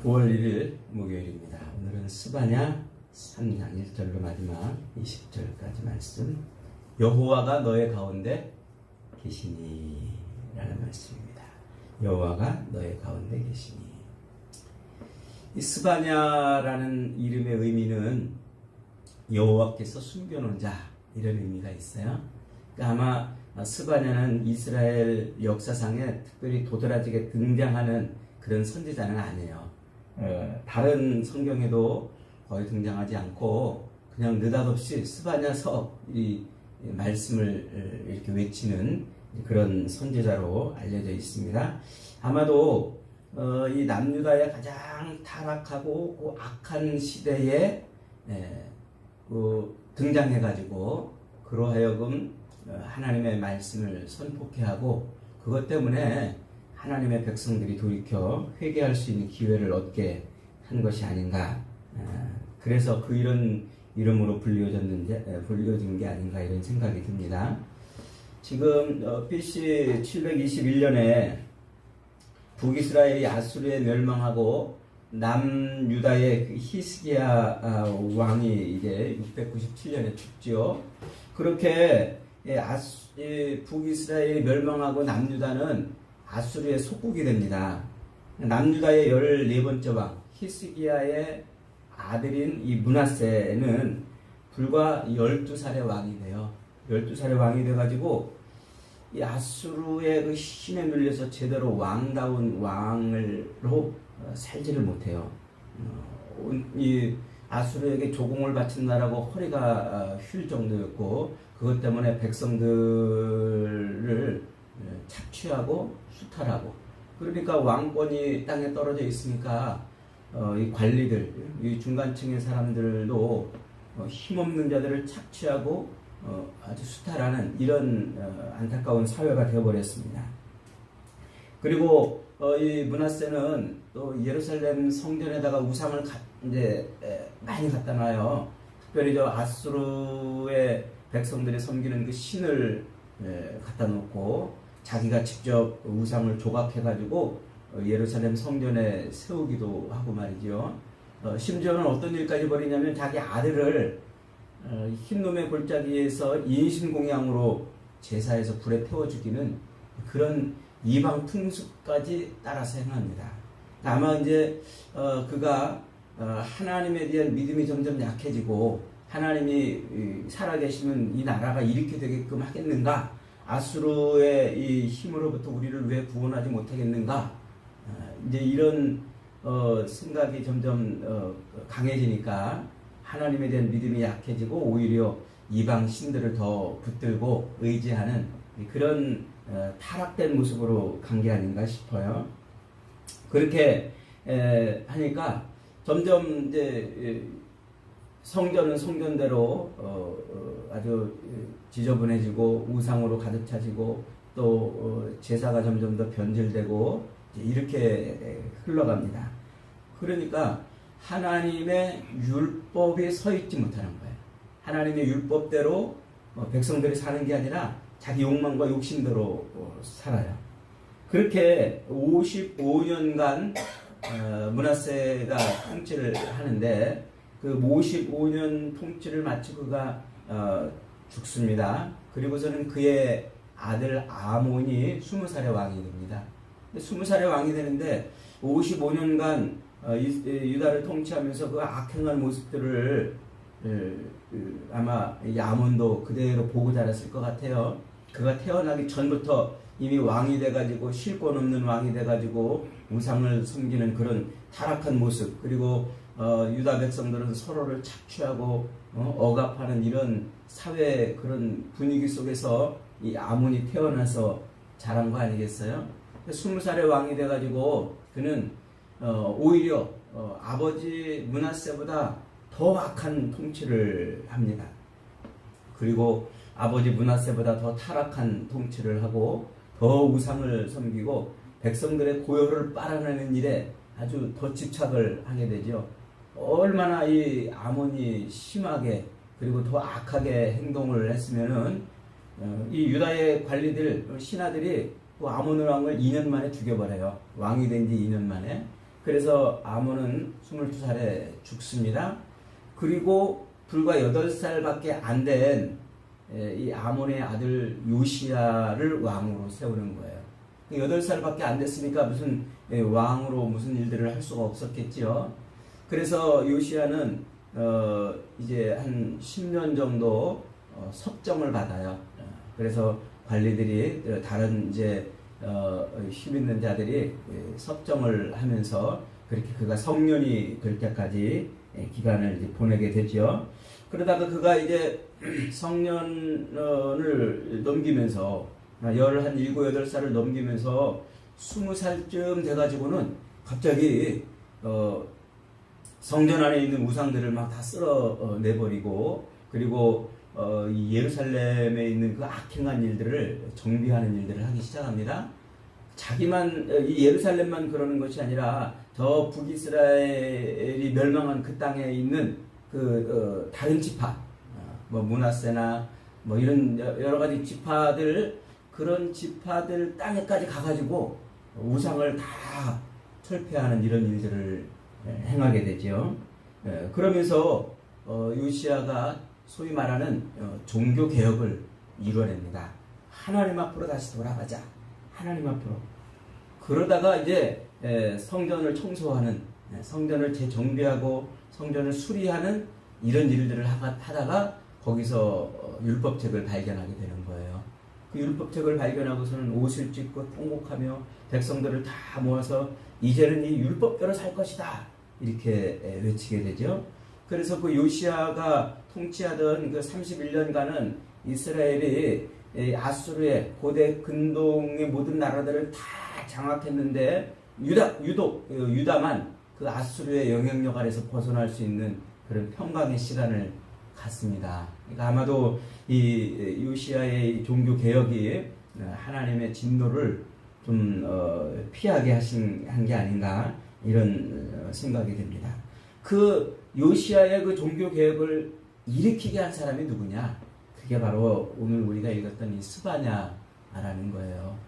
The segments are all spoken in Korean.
9월 1일 목요일입니다. 오늘은 스바냐 3장 1절로 마지막 20절까지 말씀. 여호와가 너의 가운데 계시니 라는 말씀입니다. 여호와가 너의 가운데 계시니. 이 스바냐라는 이름의 의미는 여호와께서 숨겨놓은 자, 이런 의미가 있어요. 그러니까 아마 스바냐는 이스라엘 역사상에 특별히 도드라지게 등장하는 그런 선지자는 아니에요. 다른 성경에도 거의 등장하지 않고 그냥 느닷없이 스바냐서 이 말씀을 이렇게 외치는 그런 선지자로 알려져 있습니다. 아마도 이 남유다의 가장 타락하고 악한 시대에 등장해가지고 그로 하여금 하나님의 말씀을 선포케 하고 그것 때문에 하나님의 백성들이 돌이켜 회개할 수 있는 기회를 얻게 한 것이 아닌가. 그래서 그 이런 이름으로 불려진 게 아닌가 이런 생각이 듭니다. 지금 BC 721년에 북이스라엘이 아수르에 멸망하고 남유다의 히스기야 왕이 이제 697년에 죽지요. 그렇게 북이스라엘이 멸망하고 남유다는 아수르의 속국이 됩니다. 남유다의 14번째 왕 히스기야의 아들인 이 므낫세는 불과 12살의 왕이 돼요. 12살의 왕이 돼가지고 이 아수르의 그 힘에 눌려서 제대로 왕다운 왕으로 살지를 못해요. 이 아수르에게 조공을 바친 나라고 허리가 휠 정도였고 그것 때문에 백성들을 착취하고 수탈하고, 그러니까 왕권이 땅에 떨어져 있으니까 이 관리들, 이 중간층의 사람들도 힘없는 자들을 착취하고 아주 수탈하는 이런 안타까운 사회가 되어버렸습니다. 그리고 이 므낫세는 또 예루살렘 성전에다가 우상을 이제 많이 갖다 놔요. 특별히 저 아수르의 백성들이 섬기는 그 신을 갖다 놓고 자기가 직접 우상을 조각해가지고 예루살렘 성전에 세우기도 하고 말이죠. 심지어는 어떤 일까지 벌이냐면 자기 아들을 흰놈의 골짜기에서 인신공양으로 제사에서 불에 태워 죽이는 그런 이방 풍습까지 따라서 행합니다. 아마 이제 그가 하나님에 대한 믿음이 점점 약해지고 하나님이 살아계시면 이 나라가 이렇게 되게끔 하겠는가? 아수르의 이 힘으로부터 우리를 왜 구원하지 못하겠는가? 이제 이런 생각이 점점 강해지니까 하나님에 대한 믿음이 약해지고 오히려 이방 신들을 더 붙들고 의지하는 그런 타락된 모습으로 간 게 아닌가 싶어요. 그렇게 하니까 점점 이제 성전은 성전대로 아주 지저분해지고 우상으로 가득 차지고 또 제사가 점점 더 변질되고 이렇게 흘러갑니다. 그러니까 하나님의 율법이 서 있지 못하는 거예요. 하나님의 율법대로 백성들이 사는 게 아니라 자기 욕망과 욕심대로 살아요. 그렇게 55년간 므낫세가 통치를 하는데 그 55년 통치를 마치고 그가 죽습니다. 그리고서는 그의 아들 아몬이 20살의 왕이 됩니다. 20살의 왕이 되는데 55년간 유다를 통치하면서 그 악행한 모습들을 아마 이 아몬도 그대로 보고 자랐을 것 같아요. 그가 태어나기 전부터 이미 왕이 돼가지고 실권 없는 왕이 돼가지고 우상을 섬기는 그런 타락한 모습, 그리고 유다 백성들은 서로를 착취하고 억압하는 이런 사회 그런 분위기 속에서 이 아몬이 태어나서 자란 거 아니겠어요? 20살의 왕이 돼가지고 그는 오히려 아버지 므낫세보다 더 악한 통치를 합니다. 그리고 아버지 므낫세보다 더 타락한 통치를 하고 더 우상을 섬기고 백성들의 고요를 빨아내는 일에 아주 더 집착을 하게 되죠. 얼마나 이 아몬이 심하게 그리고 더 악하게 행동을 했으면은 이 유다의 관리들 신하들이 또 아몬 왕을 2년 만에 죽여버려요. 왕이 된 지 2년 만에. 그래서 아몬은 22살에 죽습니다. 그리고 불과 8살밖에 안 된 이 아몬의 아들 요시야를 왕으로 세우는 거예요. 8살밖에 안 됐으니까 무슨 왕으로 무슨 일들을 할 수가 없었겠죠. 그래서 요시야는 이제 한 10년 정도 섭정을 받아요. 그래서 관리들이 다른 이제 힘 있는 자들이 섭정을 하면서 그렇게 그가 성년이 될 때까지 기간을 이제 보내게 되죠. 그러다가 그가 이제 성년을 넘기면서 17, 8살을 넘기면서 20살쯤 돼가지고는 갑자기 성전 안에 있는 우상들을 막 다 쓸어내버리고 그리고 이 예루살렘에 있는 그 악행한 일들을 정비하는 일들을 하기 시작합니다. 자기만 이 예루살렘만 그러는 것이 아니라 저 북이스라엘이 멸망한 그 땅에 있는 그 다른 지파, 뭐 므낫세나 뭐 이런 여러 가지 지파들 그런 지파들 땅에까지 가가지고 우상을 다 철폐하는 이런 일들을 행하게 되죠. 그러면서 요시야가 소위 말하는 종교 개혁을 이루어냅니다. 하나님 앞으로 다시 돌아가자. 하나님 앞으로. 그러다가 이제 성전을 청소하는, 성전을 재정비하고 성전을 수리하는 이런 일들을 하다가 거기서 율법책을 발견하게 되는 거예요. 그 율법책을 발견하고서는 옷을 찢고 통곡하며 백성들을 다 모아서 이제는 이 율법대로 살 것이다. 이렇게 외치게 되죠. 그래서 그 요시야가 통치하던 그 31년간은 이스라엘이 아수르의 고대 근동의 모든 나라들을 다 장악했는데 유다만 그 아수르의 영향력 아래서 벗어날 수 있는 그런 평강의 시간을 갖습니다. 그러니까 아마도 이 요시야의 종교 개혁이 하나님의 진노를 좀 피하게 한 게 아닌가 이런 생각이 듭니다. 그 요시야의 그 종교 개혁을 일으키게 한 사람이 누구냐? 그게 바로 오늘 우리가 읽었던 이 스바냐라는 거예요.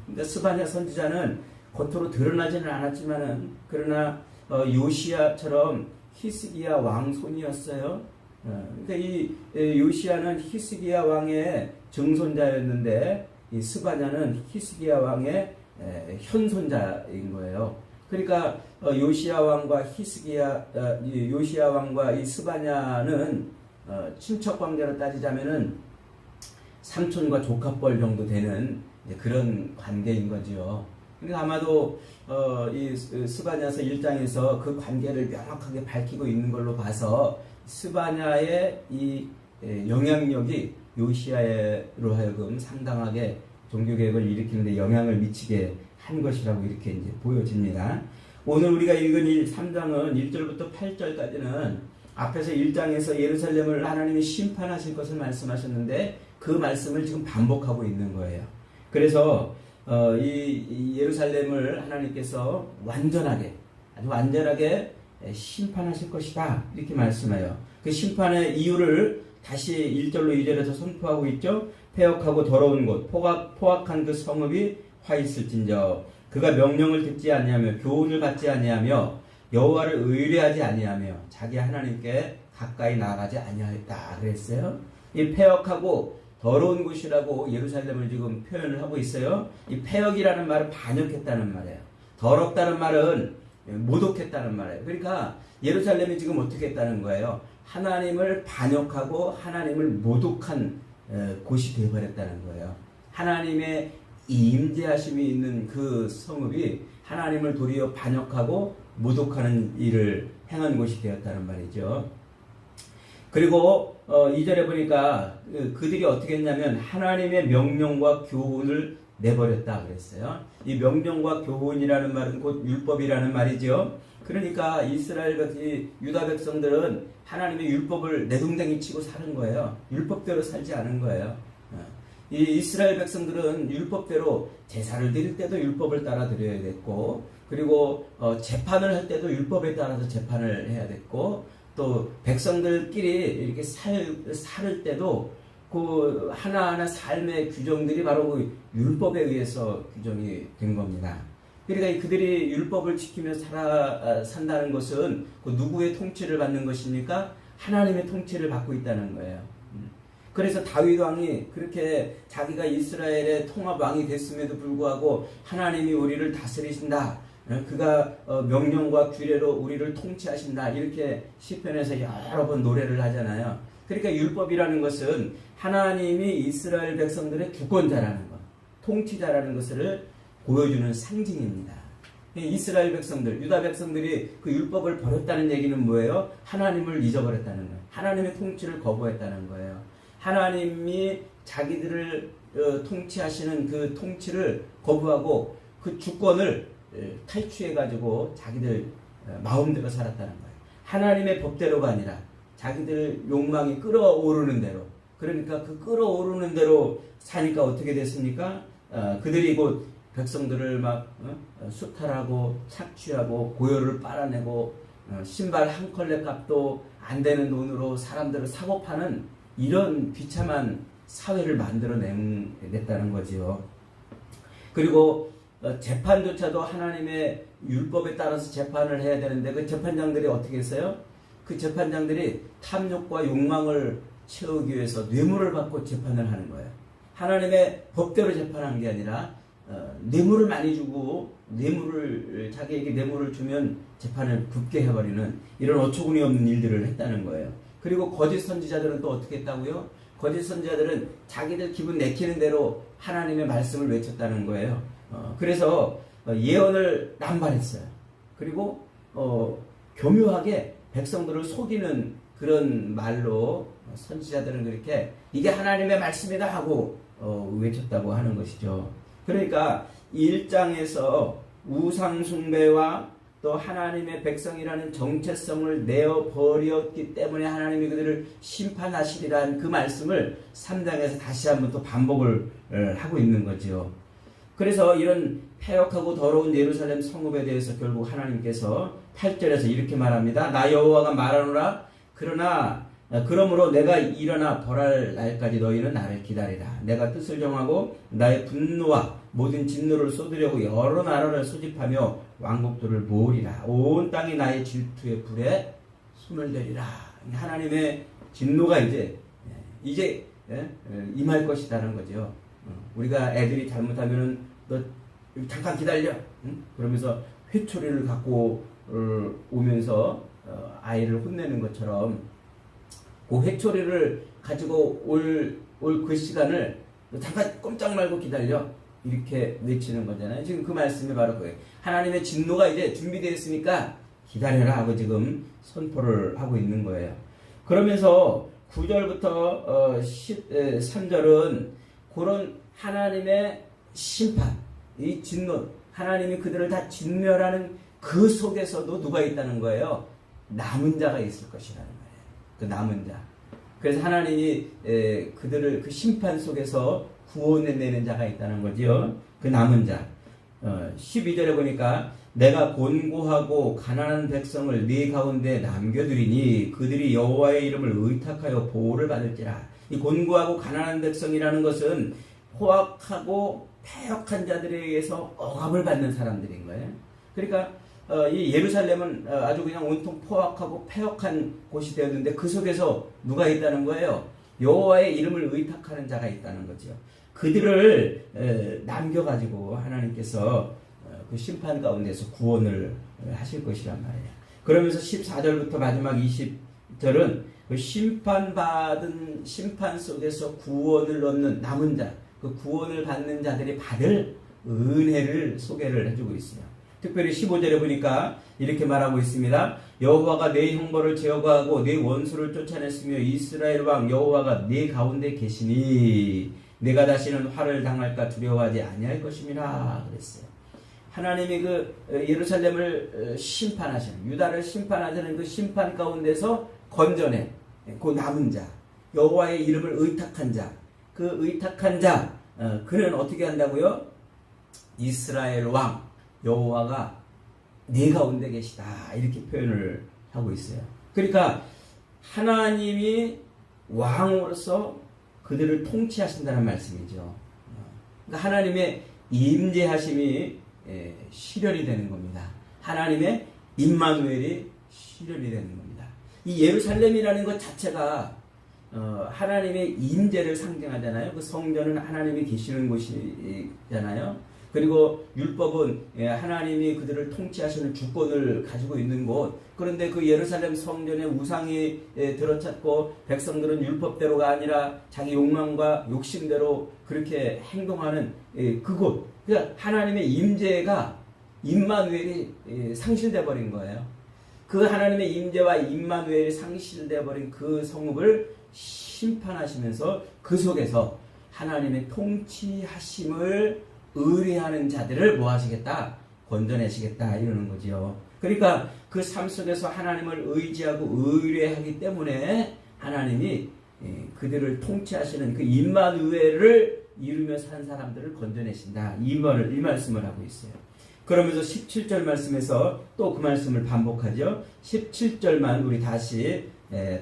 그러니까 스바냐 선지자는 겉으로 드러나지는 않았지만은 그러나 요시야처럼 히스기야 왕손이었어요. 그러니까 이 요시야는 히스기야 왕의 증손자였는데 이 스바냐는 히스기야 왕의 현손자인 거예요. 그러니까 요시야 왕과 요시야 왕과 이 스바냐는 친척 관계로 따지자면은 삼촌과 조카뻘 정도 되는 그런 관계인 거죠. 그러니까 아마도 이 스바냐서 1장에서 그 관계를 명확하게 밝히고 있는 걸로 봐서 스바냐의 이 영향력이 요시야로 하여금 상당하게 종교개혁을 일으키는데 영향을 미치게 한 것이라고 이렇게 이제 보여집니다. 오늘 우리가 읽은 3장은 1절부터 8절까지는 앞에서 1장에서 예루살렘을 하나님이 심판하실 것을 말씀하셨는데 그 말씀을 지금 반복하고 있는 거예요. 그래서 이 예루살렘을 하나님께서 아주 완전하게 심판하실 것이다 이렇게 말씀해요. 그 심판의 이유를 다시 1절로 2절에서 선포하고 있죠. 폐역하고 더러운 곳 포악한 그 성읍이 화 있을진저 그가 명령을 듣지 아니하며 교훈을 받지 아니하며 여호와를 의뢰하지 아니하며 자기 하나님께 가까이 나아가지 아니하였다 그랬어요. 이 폐역하고 더러운 곳이라고 예루살렘을 지금 표현을 하고 있어요. 이 폐역이라는 말은 반역했다는 말이에요. 더럽다는 말은 모독했다는 말이에요. 그러니까 예루살렘이 지금 어떻게 했다는 거예요? 하나님을 반역하고 하나님을 모독한 곳이 되어버렸다는 거예요. 하나님의 임재하심이 있는 그 성읍이 하나님을 도리어 반역하고 모독하는 일을 행한 곳이 되었다는 말이죠. 그리고 2절에 보니까 그들이 어떻게 했냐면 하나님의 명령과 교훈을 내버렸다 그랬어요. 이 명령과 교훈이라는 말은 곧 율법이라는 말이죠. 그러니까 유다 백성들은 하나님의 율법을 내동댕이 치고 사는 거예요. 율법대로 살지 않은 거예요. 이 이스라엘 백성들은 율법대로 제사를 드릴 때도 율법을 따라 드려야 됐고, 그리고 재판을 할 때도 율법에 따라서 재판을 해야 됐고, 또 백성들끼리 이렇게 살을 때도 그 하나하나 삶의 규정들이 바로 그 율법에 의해서 규정이 된 겁니다. 그러니까 그들이 율법을 지키며 산다는 것은 그 누구의 통치를 받는 것입니까? 하나님의 통치를 받고 있다는 거예요. 그래서 다윗 왕이 그렇게 자기가 이스라엘의 통합 왕이 됐음에도 불구하고 하나님이 우리를 다스리신다. 그가 명령과 규례로 우리를 통치하신다. 이렇게 시편에서 여러 번 노래를 하잖아요. 그러니까 율법이라는 것은 하나님이 이스라엘 백성들의 주권자라는 것, 통치자라는 것을 보여주는 상징입니다. 이스라엘 백성들, 유다 백성들이 그 율법을 버렸다는 얘기는 뭐예요? 하나님을 잊어버렸다는 거예요. 하나님의 통치를 거부했다는 거예요. 하나님이 자기들을 통치하시는 그 통치를 거부하고 그 주권을 탈취해가지고 자기들 마음대로 살았다는 거예요. 하나님의 법대로가 아니라 자기들 욕망이 끌어오르는 대로, 그러니까 그 끌어오르는 대로 사니까 어떻게 됐습니까? 그들이 곧 백성들을 막 수탈하고 착취하고 고요를 빨아내고 신발 한 컬레 값도 안 되는 돈으로 사람들을 사고 파는 이런 비참한 사회를 만들어냈다는 거지요. 그리고 재판조차도 하나님의 율법에 따라서 재판을 해야 되는데 그 재판장들이 어떻게 했어요? 그 재판장들이 탐욕과 욕망을 채우기 위해서 뇌물을 받고 재판을 하는 거예요. 하나님의 법대로 재판한 게 아니라 뇌물을 많이 주고 자기에게 뇌물을 주면 재판을 붙게 해버리는 이런 어처구니 없는 일들을 했다는 거예요. 그리고 거짓 선지자들은 또 어떻게 했다고요? 거짓 선지자들은 자기들 기분 내키는 대로 하나님의 말씀을 외쳤다는 거예요. 그래서 예언을 남발했어요. 그리고 교묘하게 백성들을 속이는 그런 말로 선지자들은 그렇게 이게 하나님의 말씀이다 하고 외쳤다고 하는 것이죠. 그러니까 1장에서 우상숭배와 또 하나님의 백성이라는 정체성을 내어버렸기 때문에 하나님이 그들을 심판하시리라는 그 말씀을 3장에서 다시 한번 또 반복을 하고 있는 거죠. 그래서 이런 패역하고 더러운 예루살렘 성읍에 대해서 결국 하나님께서 8절에서 이렇게 말합니다. 나 여호와가 말하노라. 그러므로 내가 일어나 벌할 날까지 너희는 나를 기다리라. 내가 뜻을 정하고 나의 분노와 모든 진노를 쏟으려고 여러 나라를 소집하며 왕국들을 모으리라. 온 땅이 나의 질투의 불에 숨을 내리라. 하나님의 진노가 이제 임할 것이라는 거죠. 우리가 애들이 잘못하면은 너 잠깐 기다려. 그러면서 회초리를 갖고 오면서 아이를 혼내는 것처럼 그 회초리를 가지고 올 그 시간을 잠깐 꼼짝 말고 기다려. 이렇게 외치는 거잖아요. 지금 그 말씀이 바로 그거예요. 하나님의 진노가 이제 준비되어 있으니까 기다려라 하고 지금 선포를 하고 있는 거예요. 그러면서 9절부터 13절은 그런 하나님의 심판, 이 진노, 하나님이 그들을 다 진멸하는 그 속에서도 누가 있다는 거예요? 남은 자가 있을 것이라는 거예요. 그 남은 자. 그래서 하나님이 그들을 그 심판 속에서 구원해내는 자가 있다는 거지요. 그 남은 자. 12절에 보니까 내가 곤고하고 가난한 백성을 네 가운데 남겨두리니 그들이 여호와의 이름을 의탁하여 보호를 받을지라. 이 곤고하고 가난한 백성이라는 것은 포악하고 패역한 자들에 의해서 억압을 받는 사람들인 거예요. 그러니까 이 예루살렘은 아주 그냥 온통 포악하고 패역한 곳이 되었는데 그 속에서 누가 있다는 거예요? 여호와의 이름을 의탁하는 자가 있다는 거죠. 그들을 남겨가지고 하나님께서 그 심판 가운데서 구원을 하실 것이란 말이에요. 그러면서 14절부터 마지막 20절은 그 심판받은 심판 속에서 구원을 얻는 남은 자, 그 구원을 받는 자들이 받을 은혜를 소개를 해주고 있어요. 특별히 15절에 보니까 이렇게 말하고 있습니다. 여호와가 내 형벌을 제거하고 내 원수를 쫓아냈으며 이스라엘 왕 여호와가 내 가운데 계시니 내가 다시는 화를 당할까 두려워하지 아니할 것임이라 그랬어요. 하나님이 그 예루살렘을 심판하시는, 유다를 심판하시는 그 심판 가운데서 건져낸 그 남은 자, 여호와의 이름을 의탁한 자, 그 의탁한 자, 그는 어떻게 한다고요? 이스라엘 왕 여호와가 네 가운데 계시다 이렇게 표현을 하고 있어요. 그러니까 하나님이 왕으로서 그들을 통치하신다는 말씀이죠. 그러니까 하나님의 임재하심이 실현이 되는 겁니다. 하나님의 임마누엘이 실현이 되는 겁니다. 이 예루살렘이라는 것 자체가 하나님의 임재를 상징하잖아요. 그 성전은 하나님이 계시는 곳이잖아요. 그리고 율법은 하나님이 그들을 통치하시는 주권을 가지고 있는 곳. 그런데 그 예루살렘 성전에 우상이 들어찼고 백성들은 율법대로가 아니라 자기 욕망과 욕심대로 그렇게 행동하는 그곳. 그러니까 하나님의 임재가 임마누엘이 상실돼 버린 거예요. 그 하나님의 임재와 임마누엘이 상실돼 버린 그 성읍을 심판하시면서 그 속에서 하나님의 통치하심을 의뢰하는 자들을 뭐 하시겠다? 건져내시겠다 이러는 거지요. 그러니까 그 삶 속에서 하나님을 의지하고 의뢰하기 때문에 하나님이 그들을 통치하시는 그 임마누엘을 이루며 산 사람들을 건져내신다. 이 말씀을 하고 있어요. 그러면서 17절 말씀에서 또 그 말씀을 반복하죠. 17절만 우리 다시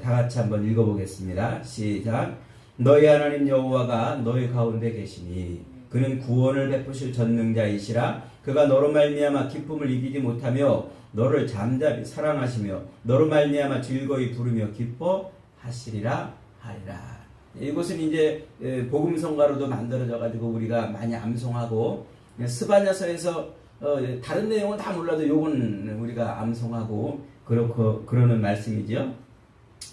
다 같이 한번 읽어보겠습니다. 시작. 너희 하나님 여호와가 너희 가운데 계시니 그는 구원을 베푸실 전능자이시라. 그가 너로 말미암아 기쁨을 이기지 못하며 너를 잠잠히 사랑하시며 너로 말미암아 즐거이 부르며 기뻐하시리라 하리라. 이곳은 이제 복음성가로도 만들어져 가지고 우리가 많이 암송하고 스바냐서에서 다른 내용은 다 몰라도 요건 우리가 암송하고 그러는 말씀이죠.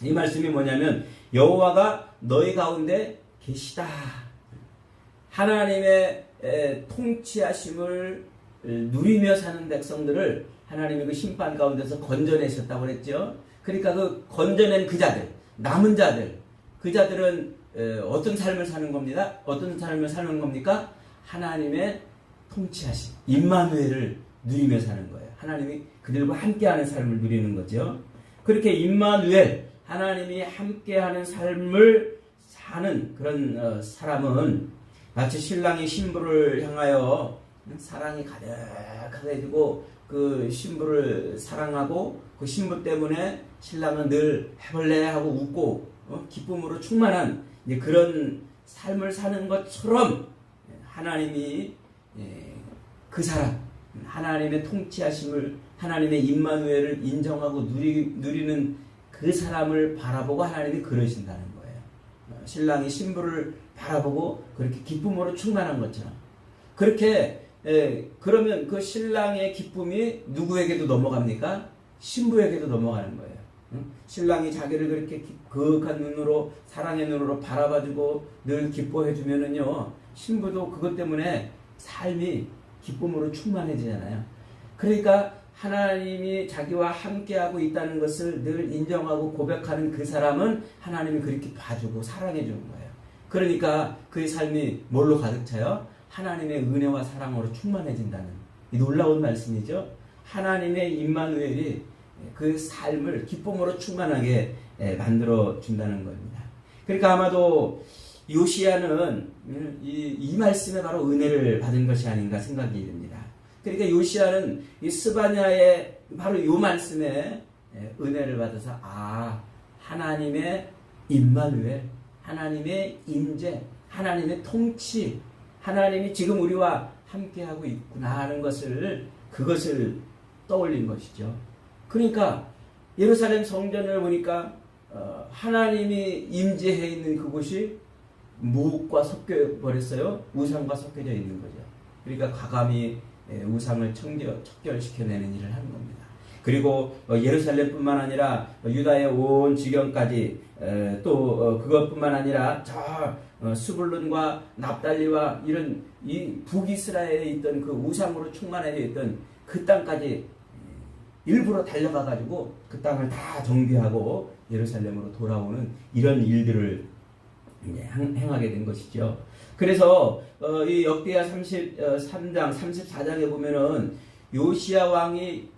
이 말씀이 뭐냐면 여호와가 너희 가운데 계시다. 하나님의 통치하심을 누리며 사는 백성들을 하나님의 그 심판 가운데서 건져내셨다고 그랬죠. 그러니까 그 건져낸 그 자들, 남은 자들, 그 자들은 어떤 삶을 사는 겁니다. 어떤 삶을 사는 겁니까? 하나님의 통치하심, 임마누엘을 누리며 사는 거예요. 하나님이 그들과 함께하는 삶을 누리는 거죠. 그렇게 임마누엘, 하나님이 함께하는 삶을 사는 그런 사람은 마치 신랑이 신부를 향하여 사랑이 가득해지고 그 신부를 사랑하고 그 신부 때문에 신랑은 늘 해볼래 하고 웃고 기쁨으로 충만한 그런 삶을 사는 것처럼 하나님이 그 사람, 하나님의 통치하심을, 하나님의 임마누엘을 인정하고 누리는 그 사람을 바라보고 하나님이 그러신다는 거예요. 신랑이 신부를 바라보고 그렇게 기쁨으로 충만한 것처럼. 그렇게 그러면 그 신랑의 기쁨이 누구에게도 넘어갑니까? 신부에게도 넘어가는 거예요. 신랑이 자기를 그렇게 그윽한 눈으로, 사랑의 눈으로 바라봐주고 늘 기뻐해주면은요, 신부도 그것 때문에 삶이 기쁨으로 충만해지잖아요. 그러니까 하나님이 자기와 함께하고 있다는 것을 늘 인정하고 고백하는 그 사람은 하나님이 그렇게 봐주고 사랑해주는 거예요. 그러니까 그의 삶이 뭘로 가득 차요? 하나님의 은혜와 사랑으로 충만해진다는 이 놀라운 말씀이죠. 하나님의 임마누엘이 그 삶을 기쁨으로 충만하게 만들어 준다는 겁니다. 그러니까 아마도 요시야는 이 말씀에 바로 은혜를 받은 것이 아닌가 생각이 듭니다. 그러니까 요시야는 이 스바냐의 바로 이 말씀에 은혜를 받아서 하나님의 임마누엘, 하나님의 임재, 하나님의 통치, 하나님이 지금 우리와 함께하고 있구나 하는 그것을 떠올린 것이죠. 그러니까 예루살렘 성전을 보니까 하나님이 임재해 있는 그곳이 무엇과 섞여 버렸어요? 우상과 섞여져 있는 거죠. 그러니까 과감히 우상을 척결시켜내는 일을 하는 겁니다. 그리고 예루살렘뿐만 아니라 유다의 온 지경까지 또 그것뿐만 아니라 저 스불룬과 납달리와 이런 이 북이스라엘에 있던 그 우상으로 충만해져 있던 그 땅까지 일부러 달려가 가지고 그 땅을 다 정비하고 예루살렘으로 돌아오는 이런 일들을 행하게 된 것이죠. 그래서 이 역대하 33장 34장에 보면은 요시야 왕이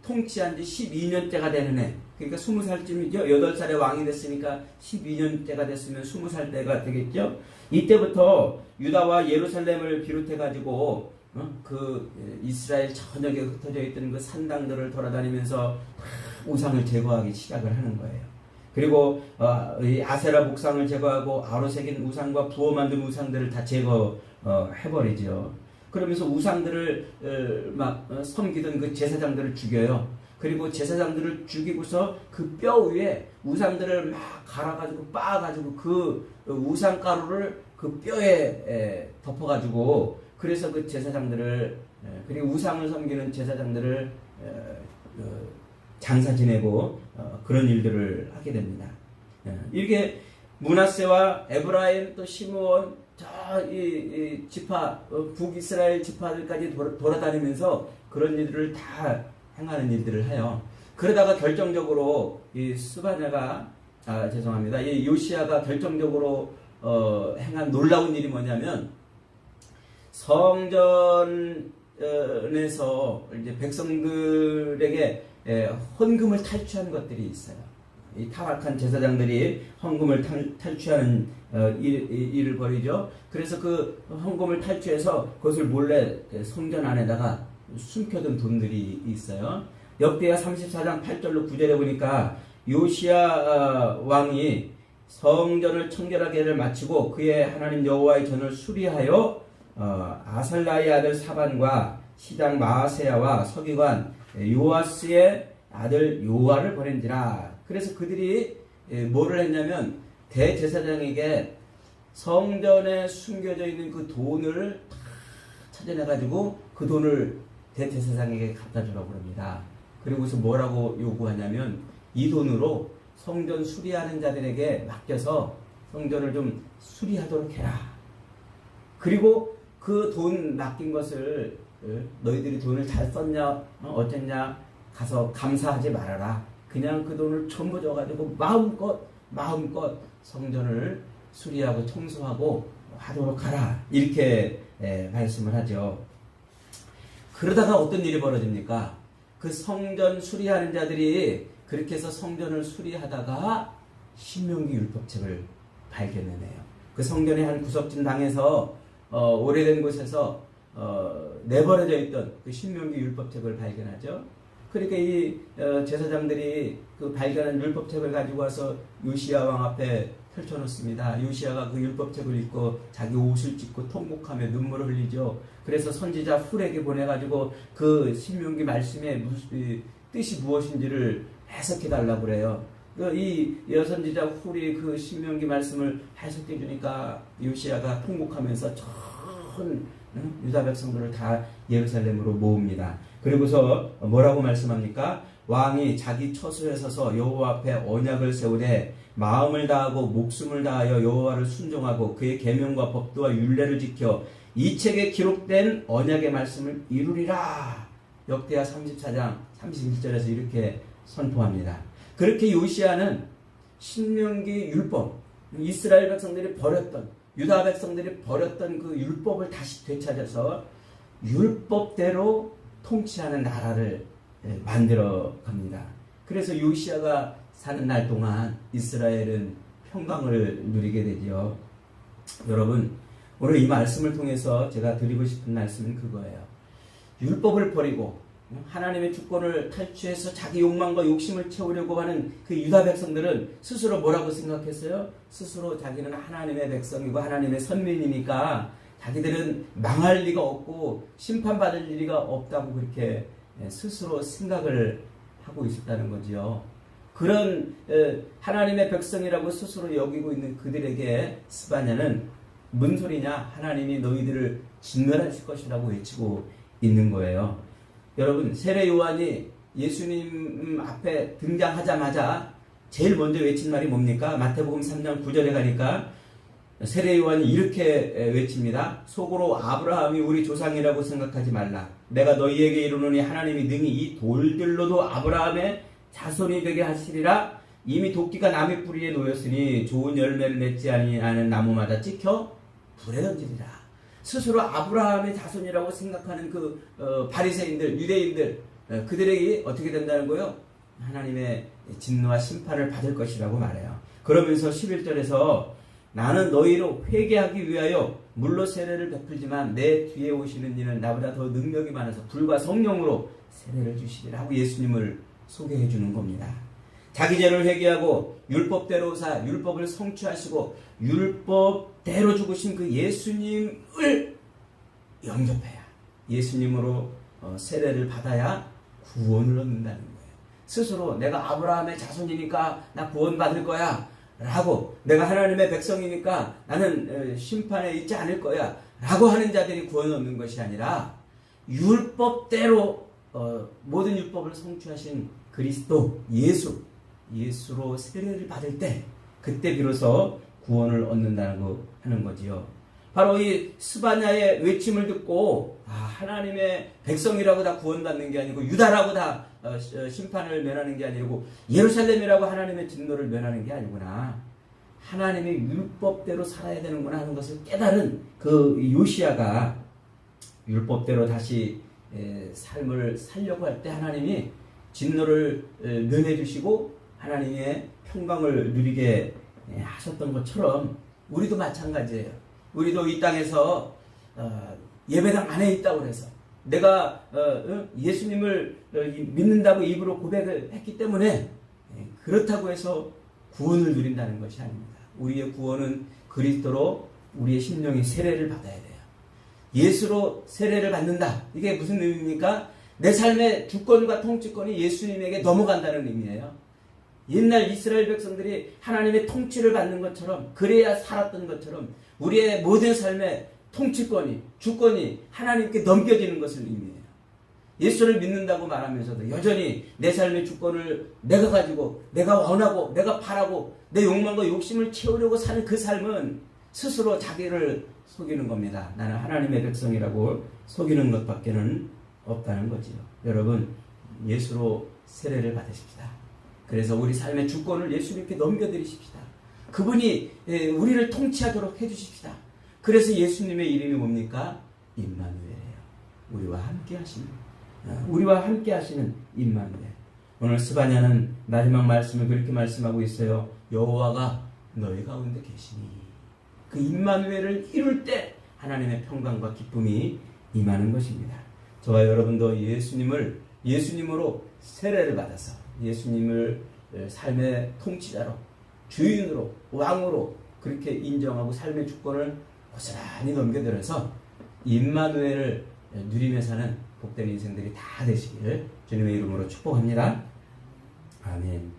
통치한 지 12년째가 되는 해, 그러니까 20살쯤이죠. 8살에 왕이 됐으니까 12년째가 됐으면 20살 때가 되겠죠. 이때부터 유다와 예루살렘을 비롯해 가지고 그 이스라엘 전역에 흩어져 있던 그 산당들을 돌아다니면서 우상을 제거하기 시작을 하는 거예요. 그리고 이 아세라 목상을 제거하고 아로 새긴 우상과 부어 만든 우상들을 다 제거해버리죠. 그러면서 우상들을 섬기던 그 제사장들을 죽여요. 그리고 제사장들을 죽이고서 그 뼈 위에 우상들을 막 갈아가지고 빻아가지고 그 우상가루를 그 뼈에 덮어가지고, 그래서 그 제사장들을, 그리고 우상을 섬기는 제사장들을 장사 지내고 그런 일들을 하게 됩니다. 이렇게 므낫세와 에브라임 또 시므온 이 지파, 북이스라엘 지파들까지 돌아다니면서 그런 일들을 다 행하는 일들을 해요. 그러다가 결정적으로 이 스바냐가 이 요시야가 결정적으로 행한 놀라운 일이 뭐냐면, 성전에서 이제 백성들에게 헌금을 탈취한 것들이 있어요. 이 타락한 제사장들이 헌금을 탈취하는 일을 벌이죠. 그래서 그 헌금을 탈취해서 그것을 몰래 성전 안에다가 숨겨둔 돈들이 있어요. 역대하 34장 8절로 9절에 보니까 요시야 왕이 성전을 청결하게를 마치고 그의 하나님 여호와의 전을 수리하여 아살라의 아들 사반과 시장 마아세야와 서기관 요아스의 아들 요아를 보낸지라. 그래서 그들이 뭐를 했냐면, 대제사장에게 성전에 숨겨져 있는 그 돈을 다 찾아내가지고 그 돈을 대제사장에게 갖다 주라고 합니다. 그리고서 뭐라고 요구하냐면, 이 돈으로 성전 수리하는 자들에게 맡겨서 성전을 좀 수리하도록 해라. 그리고 그 돈 맡긴 것을 너희들이 돈을 잘 썼냐 어쨌냐 가서 감사하지 말아라. 그냥 그 돈을 전부 줘가지고 마음껏 성전을 수리하고 청소하고 하도록 하라. 이렇게 말씀을 하죠. 그러다가 어떤 일이 벌어집니까? 그 성전 수리하는 자들이 그렇게 해서 성전을 수리하다가 신명기 율법책을 발견해내요. 그 성전의 한 구석진 당에서 오래된 곳에서 내버려져 있던 그 신명기 율법책을 발견하죠. 그러니까 이 제사장들이 그 발견한 율법책을 가지고 와서 요시야 왕 앞에 펼쳐놓습니다. 요시야가 그 율법책을 읽고 자기 옷을 찢고 통곡하며 눈물을 흘리죠. 그래서 선지자 훌에게 보내가지고 그 신명기 말씀의 뜻이 무엇인지를 해석해 달라고 그래요. 이 여선지자 훌이 그 신명기 말씀을 해석해 주니까 요시야가 통곡하면서 전 유다 백성들을 다 예루살렘으로 모읍니다. 그리고서 뭐라고 말씀합니까? 왕이 자기 처소에 서서 여호와 앞에 언약을 세우되 마음을 다하고 목숨을 다하여 여호와를 순종하고 그의 계명과 법도와 율례를 지켜 이 책에 기록된 언약의 말씀을 이루리라. 역대하 34장 31절에서 이렇게 선포합니다. 그렇게 요시야는 신명기 율법, 이스라엘 백성들이 버렸던, 유다 백성들이 버렸던 그 율법을 다시 되찾아서 율법대로 통치하는 나라를 만들어 갑니다. 그래서 요시야가 사는 날 동안 이스라엘은 평강을 누리게 되죠. 여러분, 오늘 이 말씀을 통해서 제가 드리고 싶은 말씀은 그거예요. 율법을 버리고 하나님의 주권을 탈취해서 자기 욕망과 욕심을 채우려고 하는 그 유다 백성들은 스스로 뭐라고 생각했어요? 스스로 자기는 하나님의 백성이고 하나님의 선민이니까 자기들은 망할 리가 없고 심판받을 리가 없다고 그렇게 스스로 생각을 하고 있었다는 거지요. 그런 하나님의 백성이라고 스스로 여기고 있는 그들에게 스바냐는 뭔 소리냐? 하나님이 너희들을 진멸하실 것이라고 외치고 있는 거예요. 여러분, 세례 요한이 예수님 앞에 등장하자마자 제일 먼저 외친 말이 뭡니까? 마태복음 3장 9절에 가니까 세례 요한이 이렇게 외칩니다. 속으로 아브라함이 우리 조상이라고 생각하지 말라. 내가 너희에게 이르노니 하나님이 능히 이 돌들로도 아브라함의 자손이 되게 하시리라. 이미 도끼가 남의 뿌리에 놓였으니 좋은 열매를 맺지 아니하는 나무마다 찍혀 불에 던지리라. 스스로 아브라함의 자손이라고 생각하는 그 바리새인들, 유대인들, 그들에게 어떻게 된다는 거예요? 하나님의 진노와 심판을 받을 것이라고 말해요. 그러면서 11절에서 나는 너희로 회개하기 위하여 물로 세례를 베풀지만 내 뒤에 오시는 이는 나보다 더 능력이 많아서 불과 성령으로 세례를 주시리라 하고 예수님을 소개해 주는 겁니다. 자기 죄를 회개하고 율법대로 사 율법을 성취하시고 율법대로 죽으신 그 예수님을 영접해야, 예수님으로 세례를 받아야 구원을 얻는다는 거예요. 스스로 내가 아브라함의 자손이니까 나 구원받을 거야 라고, 내가 하나님의 백성이니까 나는 심판에 있지 않을 거야 라고 하는 자들이 구원 얻는 것이 아니라, 율법대로 모든 율법을 성취하신 그리스도 예수로 세례를 받을 때, 그때 비로소 구원을 얻는다는 거 하는 거지요. 바로 이 스바냐의 외침을 듣고 하나님의 백성이라고 다 구원받는 게 아니고, 유다라고 다 심판을 면하는 게 아니고, 예루살렘이라고 하나님의 진노를 면하는 게 아니구나, 하나님의 율법대로 살아야 되는구나 하는 것을 깨달은 그 요시야가 율법대로 다시 삶을 살려고 할 때 하나님이 진노를 면해 주시고 하나님의 평강을 누리게 하셨던 것처럼, 우리도 마찬가지예요. 우리도 이 땅에서 예배당 안에 있다고 해서 내가 예수님을 믿는다고 입으로 고백을 했기 때문에 그렇다고 해서 구원을 누린다는 것이 아닙니다. 우리의 구원은 그리스도로 우리의 심령이 세례를 받아야 돼요. 예수로 세례를 받는다. 이게 무슨 의미입니까? 내 삶의 주권과 통치권이 예수님에게 넘어간다는 의미예요. 옛날 이스라엘 백성들이 하나님의 통치를 받는 것처럼, 그래야 살았던 것처럼 우리의 모든 삶의 통치권이, 주권이 하나님께 넘겨지는 것을 의미해요. 예수를 믿는다고 말하면서도 여전히 내 삶의 주권을 내가 가지고, 내가 원하고, 내가 바라고, 내 욕망과 욕심을 채우려고 사는 그 삶은 스스로 자기를 속이는 겁니다. 나는 하나님의 백성이라고 속이는 것밖에는 없다는 거지요. 여러분, 예수로 세례를 받으십시다. 그래서 우리 삶의 주권을 예수님께 넘겨드리십시다. 그분이 우리를 통치하도록 해주십시다. 그래서 예수님의 이름이 뭡니까? 임마누엘이에요. 우리와 함께 하시는 임마누엘. 오늘 스바냐는 마지막 말씀을 그렇게 말씀하고 있어요. 여호와가 너희 가운데 계시니. 그 임마누엘을 이룰 때 하나님의 평강과 기쁨이 임하는 것입니다. 저와 여러분도 예수님으로 세례를 받아서 예수님을 삶의 통치자로, 주인으로, 왕으로 그렇게 인정하고 삶의 주권을 고스란히 넘겨들어서 임마누엘을 누리며 사는 복된 인생들이 다 되시기를 주님의 이름으로 축복합니다. 아멘.